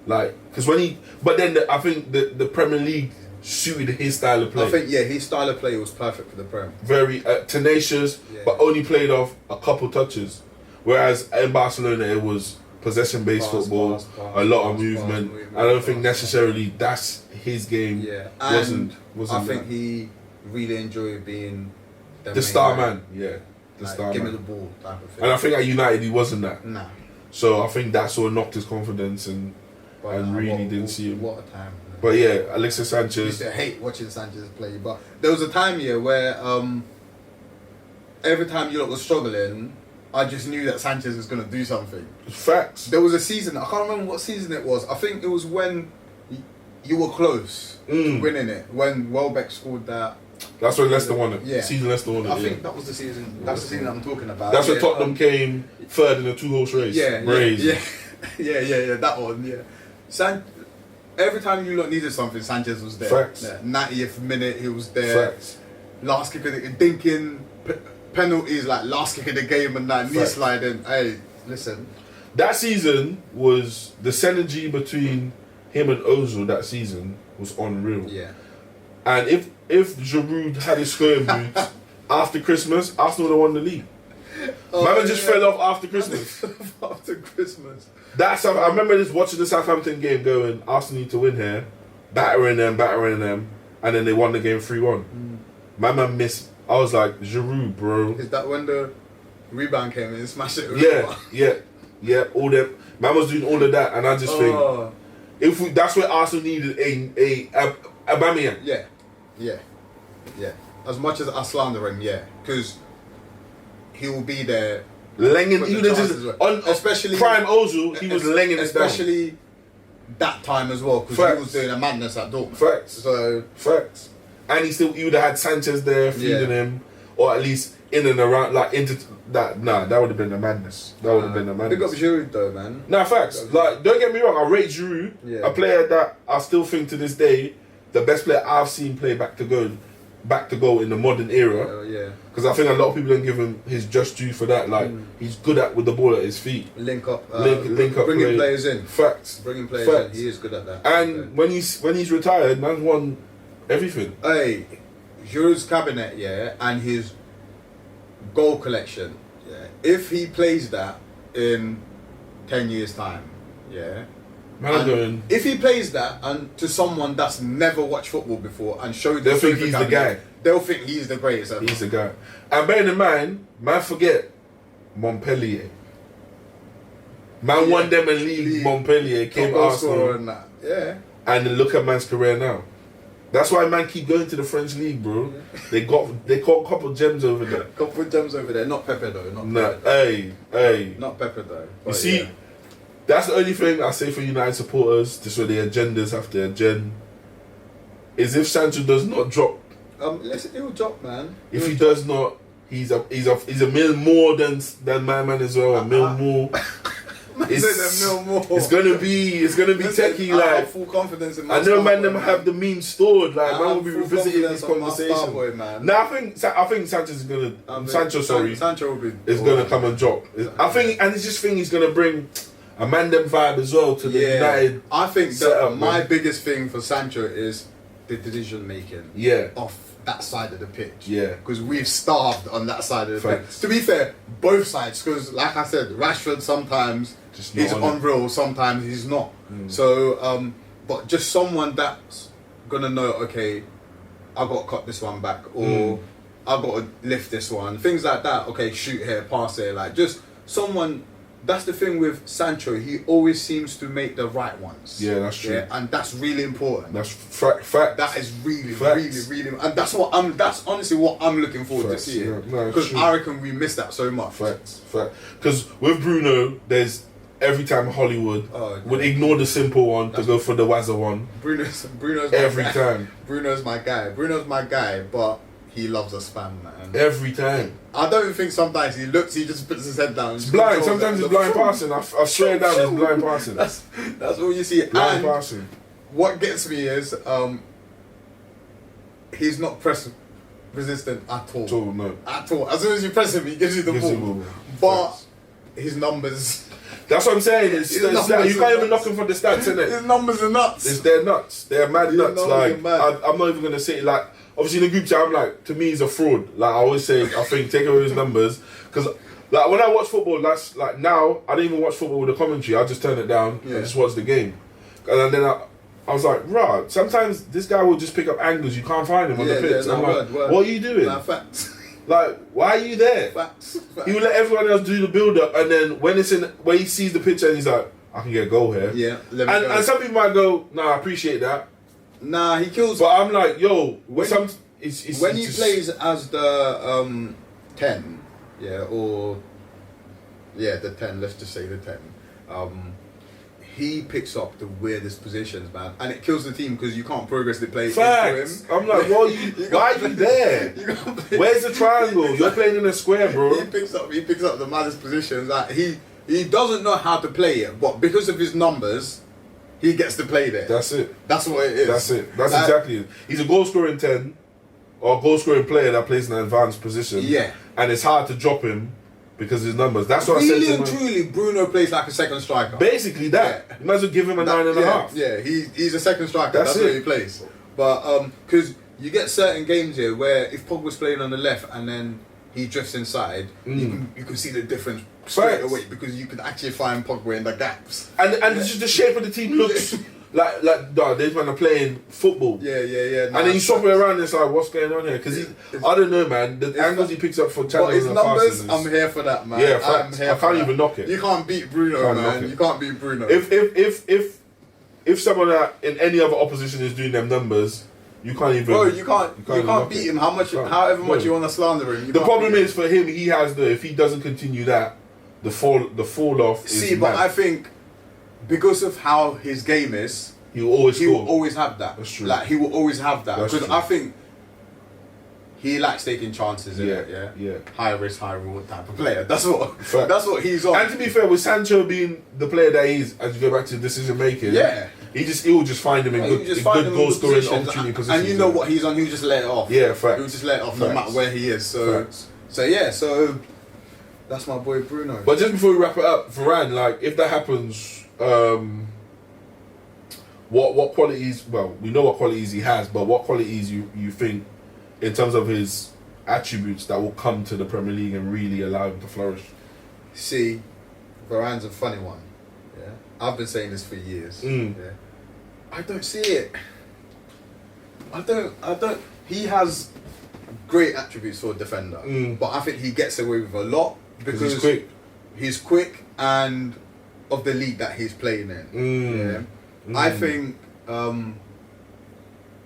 Like, because when he, but then I think the Premier League suited his style of play. I think his style of play was perfect for the Prem. Very tenacious, but only played off a couple touches. Whereas in Barcelona, it was possession-based football, a lot of movement. I don't think necessarily that's his game. Yeah, wasn't I think he really enjoyed being the star man. Yeah, the star give man. me the ball type of thing. And I think at United he wasn't that. Nah. So I think that sort of knocked his confidence and really didn't see him. What a time. But yeah, Alexis I Sanchez. used to hate watching Sanchez play, but there was a time here where every time you lot was struggling, I just knew that Sanchez was going to do something. Facts. There was a season, I can't remember what season it was. I think it was when you were close to winning it, when Welbeck scored that. That's when Leicester won it. Yeah. Season Leicester won it. I think that was the season. That's the season I'm talking about. That's when Tottenham came third in a 2-horse race. Yeah, Crazy. yeah, that one. Yeah, every time you lot needed something, Sanchez was there. Facts. Yeah, 90th minute, he was there. Facts. Last kick of the dinking penalties, like last kick of the game and that knee Facts. sliding. Hey, listen. That season was the synergy between him and Ozil. That season was unreal. Yeah. And if Giroud had his scoring boots after Christmas, Arsenal would have won the league. Man just fell off after Christmas. After Christmas. That's how, I remember just watching the Southampton game going, Arsenal need to win here, battering them, and then they won the game 3-1. My man missed. I was like, Giroud, bro. Is that when the rebound came in and smashed it? Yeah. All that. Man was doing all of that, and I just think that's where Arsenal needed a Aubameyang. Yeah. As much as I slander him, because he will be there. Lenging, even just especially prime Ozil, he was lenging it down. Especially that time as well, because he was doing a madness at Dortmund. Facts. And he would have had Sanchez there feeding him, or at least in and around, like into that. Nah, that would have been a madness. That would have been a madness. Big up Giroud though, man. Nah, facts. Like, don't get me wrong, I rate Giroud, a player that I still think to this day the best player I've seen play back to goal in the modern era. Because I think a lot of people don't give him his just due for that. Like, he's good at with the ball at his feet. Link up, bringing players in. Facts. Bringing players in. He is good at that. And when he's retired, man's won everything. Hey, Giroud's cabinet, and his goal collection, if he plays that in 10 years' time, if he plays that and to someone that's never watched football before and showed they'll think he's the guy. They'll think he's the greatest ever. He's the guy. And bearing in mind, man, forget Montpellier. Man won them a league. Montpellier came to Arsenal. And that. Yeah. And look at man's career now. That's why man keep going to the French league, bro. They caught a couple gems over there. Not Pepe though. Not Pepe though. You see, that's the only thing I say for United supporters, just where the agendas have to agenda, is if Sancho does not drop. Listen, he will drop, man. If he does not, he's a mil more than my man as well. A mil more. It's gonna be techie. I like have full confidence in my I know man them man. have the memes stored. Like I man will have be full revisiting confidence this on my conversation. star boy, man. No, I think Sanchez is gonna Sancho will be gonna come and drop. I think, and it's just think he's gonna bring a man them vibe as well to the United. I think setup, my man. biggest thing for Sancho is the decision making. Off that side of the pitch. Because we've starved on that side of the Facts. pitch. To be fair, both sides, because like I said, Rashford sometimes he's unreal, sometimes he's not. So, but just someone that's gonna know, okay, I got to cut this one back, or I got to lift this one, things like that. Okay, shoot here, pass here, like just someone. That's the thing with Sancho. He always seems to make the right ones. Yeah, that's true. And that's really important. That's fact. That is really, Facts. really, and that's honestly what I'm looking forward to seeing. Because I reckon we miss that so much. Facts. Because with Bruno, there's every time Hollywood would ignore the simple one to go for the Wazza one. Bruno's every time. Bruno's my guy, but he loves a spam, man. Every time. I don't think sometimes he just puts his head down. It's blind. Sometimes it's blind passing. I swear down, it's blind passing. That's all you see. Blind passing. What gets me is he's not press resistant at all. No. At all. As soon as you press him, he gives you the ball. But his numbers. That's what I'm saying. It's His the numbers stat. You are can't even nuts. knock him for the stats, innit? His numbers are nuts. They're nuts. They're mad His nuts. numbers Like are mad. I'm not even gonna say like. Obviously, in the group chat, I'm like, to me, he's a fraud. Like I always say, I think take away his numbers because. Like when I watch football, that's like now I don't even watch football with the commentary. I just turn it down and just watch the game. And then I was like, rah. Sometimes this guy will just pick up angles you can't find him on the pitch. I'm like, word. what are you doing? Nah, facts. Like, why are you there? Facts. He will let everyone else do the build up, and then when he sees the picture, and he's like, I can get a goal here. Yeah, let me go. And some people might go, nah, I appreciate that. Nah, he kills. But I'm like, yo, When he plays as the 10, the 10. Let's just say the 10. He picks up the weirdest positions, man, and it kills the team because you can't progress the play into Facts. him. I'm like, why are you there? Where's the triangle? You're playing in a square, bro. He picks up the maddest positions. Like he doesn't know how to play it, but because of his numbers, he gets to play there. That's it. That's what it is. That's it. That's exactly it. He's a goal scoring 10 or a goal scoring player that plays in an advanced position. Yeah. And it's hard to drop him because of his numbers. That's what I said to Really him. and truly, Bruno plays like a second striker. Basically that. Yeah. You might as well give him a 9.5. Yeah, he's a second striker. That's That's it. what he plays. But because you get certain games here where if Pogba's playing on the left and then he drifts inside, you can see the difference straight Facts. away because you can actually find Pogba in the gaps. And it's just the shape of the team looks like dog, these men are playing football. Yeah. And then you swap it around and it's like, what's going on here? Because I don't know, man. The angles he picks up for But channels his and numbers, passes. I'm here for that, man. Yeah, I'm facts. here I for can't that. even knock it. You can't beat Bruno, Can't knock man. it. You can't beat Bruno. If someone in any other opposition is doing them numbers, you can't even. Bro, you can't knock beat it. him. However much you want to slander him. The problem is for him, he has if he doesn't continue that, the fall off. See, is but mad. I think because of how his game is, he will always he score. will always have that. That's true. Like he will always have that That's because true. I think he likes taking chances. Yeah. High risk, high reward type of player. That's what. Fact. That's what he's on. And to be fair, with Sancho being the player that he is, as you go back to decision making, Yeah. he will just find him in You good, just in find good him in goal good scoring positions, opportunity positions. and you know what he's on. He'll just let it off. Yeah, facts. He'll just let it off no Facts. matter where he is. So, Facts. so that's my boy Bruno. But just before we wrap it up, Varane, like if that happens, what qualities? Well, we know what qualities he has, but what qualities you think, in terms of his attributes, that will come to the Premier League and really allow him to flourish? See, Varane's a funny one. Yeah, I've been saying this for years. Yeah, I don't see it. I don't. He has great attributes for a defender, but I think he gets away with a lot because he's quick. He's quick and of the league that he's playing in. I think.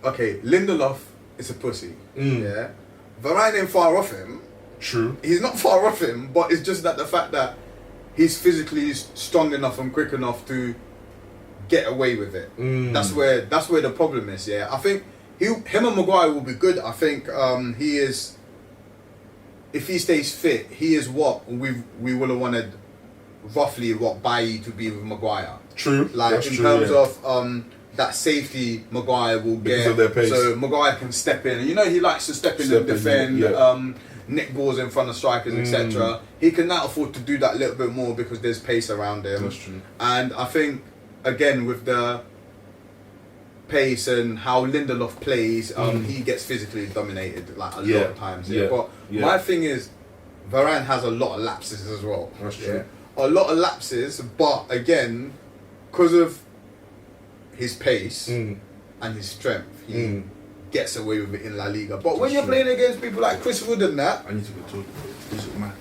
Okay, Lindelof is a pussy. Yeah, Varane ain't far off him. True. He's not far off him, but it's just that the fact that he's physically strong enough and quick enough to get away with it. That's where the problem is. Yeah, I think him and Maguire will be good. I think he is. If he stays fit, he is what we would have wanted. Roughly what Bailly to be with Maguire. True. Like That's in true, terms yeah. of that safety Maguire will Because get. of their pace. So Maguire can step in. And you know he likes to step in and defend. yeah. Nick balls in front of strikers, etc. He can now afford to do that a little bit more because there's pace around him. That's true. And I think again with the pace and how Lindelof plays, he gets physically dominated like a lot of times. Yeah. But my thing is, Varane has a lot of lapses as well. That's true. A lot of lapses, but again, because of his pace and his strength, he gets away with it in La Liga. But when you're playing against people like Chris Wood and that, I need to go talk. This is mad.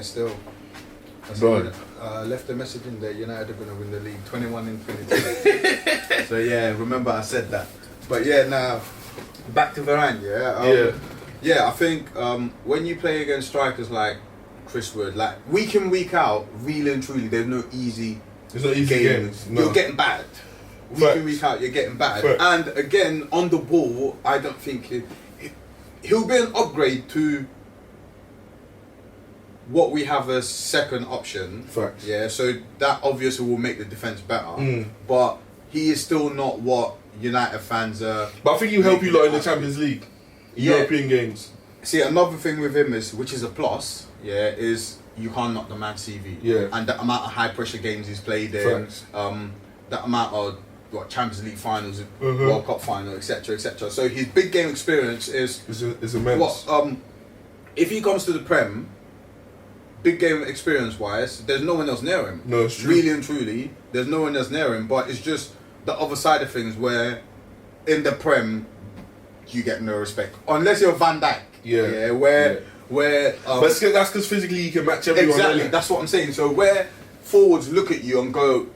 still. Bro. Left a message in there. United are going to win the league 21 in 22. So yeah, remember I said that. But yeah, now back to Varane. Yeah, I think when you play against strikers like Chris Wood, like week in week out, really and truly, there's no easy. It's not easy games. No. You're getting bad. Week in week out, you're getting bad. Facts. And again, on the ball, I don't think he'll be an upgrade to what we have as second option. Facts. Yeah, so that obviously will make the defense better. But he is still not what United fans are. But I think he'll help you lot in the Champions League, Yeah. European games. See, another thing with him is, which is a plus, yeah, is you can't knock the man's CV. Yeah. And the amount of high pressure games he's played in, Facts. the amount of Champions League finals, World Cup final, etc., etc. So his big game experience is immense. If he comes to the Prem, big game experience wise, there's no one else near him. No, it's true. Really and truly, there's no one else near him. But it's just the other side of things where in the Prem you get no respect unless you're Van Dijk. Yeah. Where. But that's because physically you can match everyone. Exactly, that's what I'm saying. So where forwards look at you and go,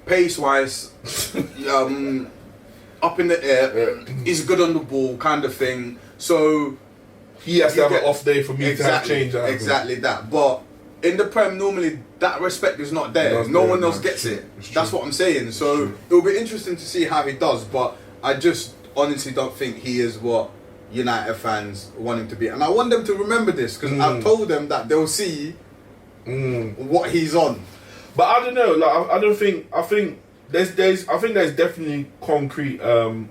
pace wise, up in the air, he's good on the ball, kind of thing. So he has to have an off day for me to have change. Exactly that. But in the Prem, normally that respect is not there. No one else gets it. That's what I'm saying. So it'll be interesting to see how he does. But I just honestly don't think he is what United fans want him to be. And I want them to remember this because I've told them that they'll see what he's on. But I don't know. Like I think there's definitely concrete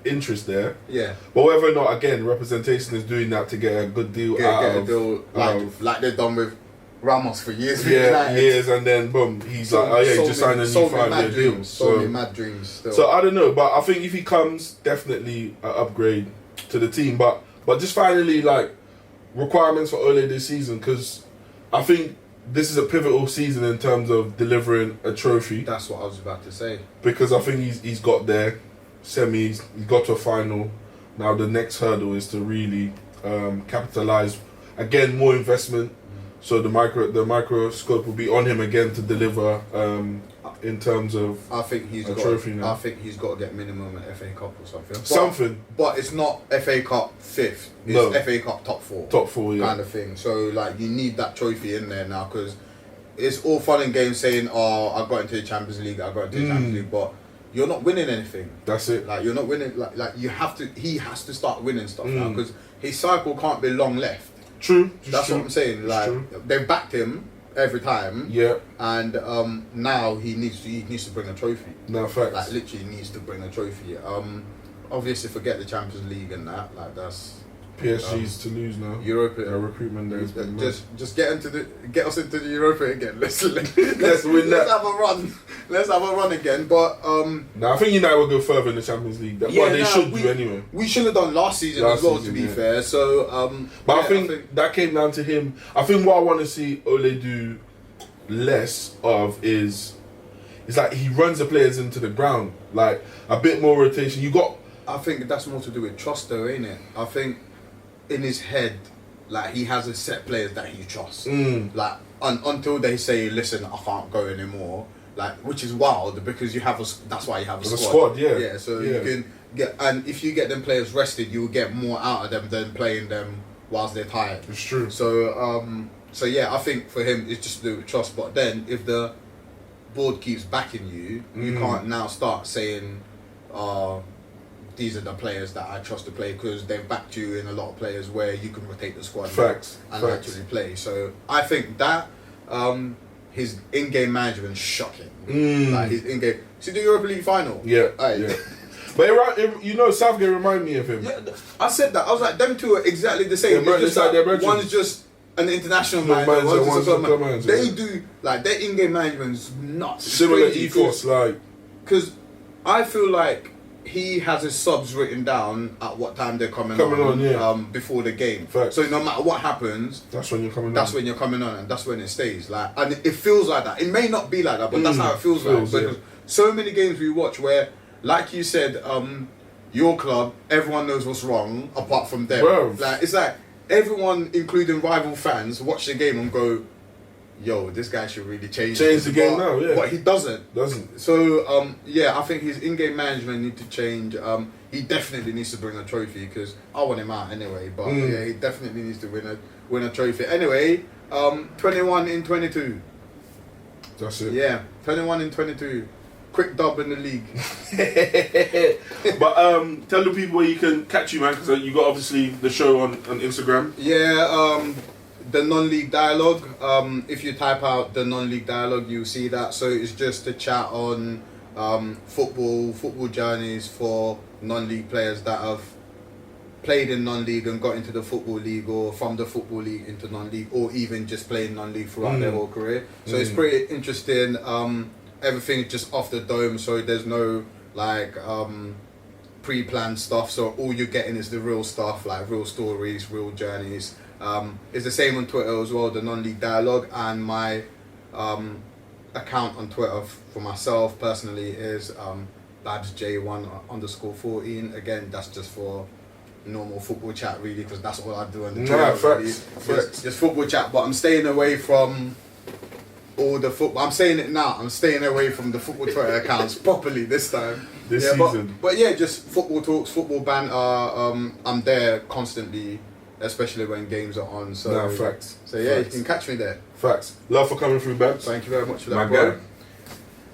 interest there. Yeah. But whether or not, again, representation is doing that to get a good deal Get a deal like they've done with Ramos for years. Years, and then boom, he's just signed a new 5-year deal. So mad dreams. Still. So I don't know, but I think if he comes, definitely an upgrade to the team. But just finally, like, requirements for Ole this season, because I think this is a pivotal season in terms of delivering a trophy. That's what I was about to say. Because I think he's got there, semis, he's got to a final. Now the next hurdle is to really capitalise. Again, more investment. So the microscope will be on him again to deliver in terms of I think he's got trophy now. I think he's got to get minimum an FA Cup or something. But it's not FA Cup 5th. It's FA Cup top 4. Top 4, yeah. Kind of thing. So like you need that trophy in there now because it's all fun and games saying, "Oh, I got into the Champions League. But you're not winning anything. That's it. Like you're not winning. Like you have to. He has to start winning stuff now because his cycle can't be long left. True. That's what I'm saying. Like they've backed him every time. Yeah. And now he needs to bring a trophy. No, facts. Like literally needs to bring a trophy. Obviously forget the Champions League and that. Like that's PSG's to lose now. Europa recruitment there has been just get us into the Europa again. Let's win that. Let's have a run. Let's have a run again. But I think United will go further in the Champions League. They should do anyway. We should have done last season as well, to be fair. So but I think that came down to him. I think what I want to see Ole do less of is like he runs the players into the ground. Like a bit more rotation. I think that's more to do with trust though, ain't it? I think in his head, like he has a set players that he trusts. Like until they say, "Listen, I can't go anymore." Like, which is wild because that's why you have a squad. Yeah. So you can get, and if you get them players rested, you will get more out of them than playing them whilst they're tired. It's true. So yeah, I think for him it's just to do with trust. But then if the board keeps backing you, you can't now start saying, these are the players that I trust to play because they've backed you in a lot of players where you can rotate the squad and actually play. So I think that his in-game management is shocking. Like his in-game. See the Europa League final? Yeah. But Southgate reminded me of him. Yeah, I said that. I was like, them two are exactly the same. One's just an international manager, one's a club manager. They do, like, their in-game management is nuts. Similar ethos, like. Because I feel like he has his subs written down at what time they're coming on before the game. Facts. So no matter what happens, that's when you're coming on, and that's when it stays. Like, and it feels like that. It may not be like that, but that's how it feels like. Because so many games we watch where, like you said, your club, everyone knows what's wrong apart from them. Bro. Like it's like everyone, including rival fans, watch the game and go, "Yo, this guy should really change the game now." Yeah, but he doesn't. So I think his in-game management need to change. He definitely needs to bring a trophy because I want him out anyway. But yeah, he definitely needs to win a trophy. Anyway, 21 in 22. That's it. Yeah, 21 in 22. Quick dub in the league. But tell the people where you can catch you, man, because you got obviously the show on Instagram. Yeah, the non-league dialogue. If you type out the non-league dialogue, you'll see that. So it's just a chat on football journeys for non-league players that have played in non-league and got into the football league, or from the football league into non-league, or even just playing non-league throughout their whole career. So it's pretty interesting. Everything just off the dome, so there's no like pre-planned stuff. So all you're getting is the real stuff, like real stories, real journeys. It's the same on Twitter as well, the non-league dialogue, and my account on Twitter for myself personally is BabsJ1_14. Again, that's just for normal football chat, really, because that's all I do on the Twitter. Facts. Just football chat, but I'm staying away from all the football. I'm saying it now. I'm staying away from the football Twitter accounts properly this time. This season. But yeah, just football talks, football banter. I'm there constantly, especially when games are on. So facts. So yeah, facts. you can catch me there. Facts. Love for coming through, Babs. Thank you very much for that, My bro. guy.